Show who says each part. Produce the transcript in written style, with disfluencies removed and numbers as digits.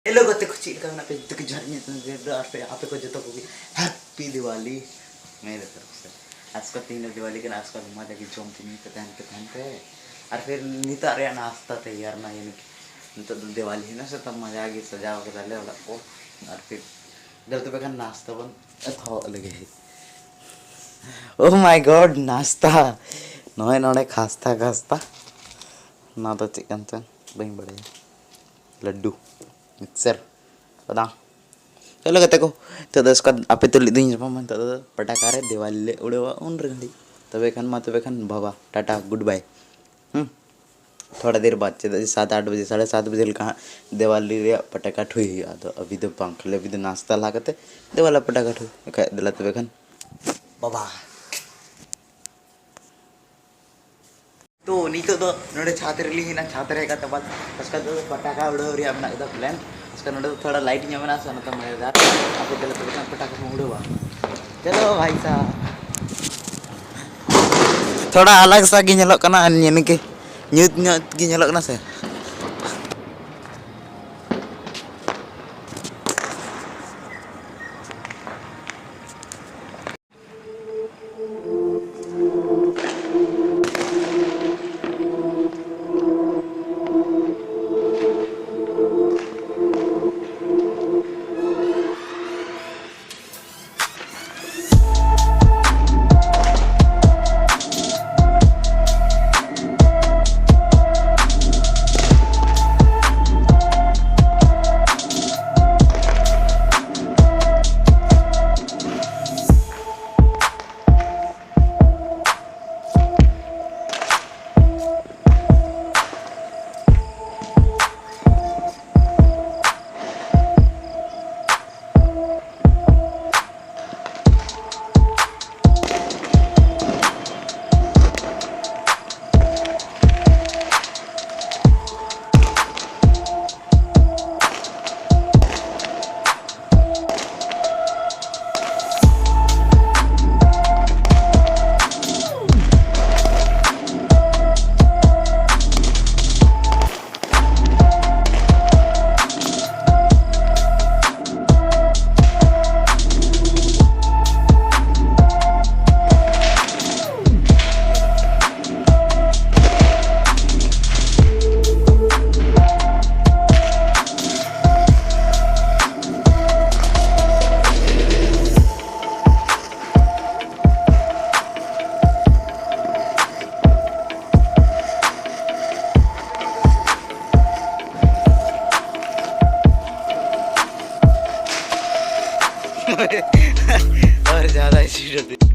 Speaker 1: Hello गते को चील का पे तो झरने पे आप को जतो को हैप्पी दिवाली मेरे तरफ से। आज का 3 दिवाली के आज का मजा की जोम थी तो तहन पे और फिर नीता रे नाश्ता तैयार ना ये तो दिवाली है ना से तब मजा आ गई सजाओ के डाले वाला को और फिर जब तो बेखन नाश्ता बन थो लगे ओह माय गॉड नाश्ता नय नडे खास्ता खास्ता ना तो चिकन तो बई बड़े लड्डू मिक्सर पता चलो कहते को तो दस का आपे तो लिदिन मन तो पटाखा रे दिवाली ले उड़ेवा उन रंडी तबे खान बाबा टाटा गुड बाय। थोड़ा देर बाद 7-8 बजे 7:30 बजे कहाँ दिवाली रे पटाखा ठुई तो अभी तो पंखले अभी तो नाश्ता लागते दिवाला पटाखा ठुई खाए दिला तबे खान बाबा तो नीतो तो नोडे छात्र ली ना छात्र का तब उसका तो पटाखा उड़ो रे अपना एकदम प्लान उसका नोडे थोड़ा लाइट ᱧᱟᱢᱮᱱᱟ ᱥᱮ ᱱᱚᱛᱮ मजेदार आपको दिला तो बेखन पटाखा उड़वा चलो भाई साहब थोड़ा अलग सा गी ñेलok kana यानी कि ᱧᱩᱛ ᱧᱚᱜ गी ñेलok kana से और ज़्यादा स्पीड होती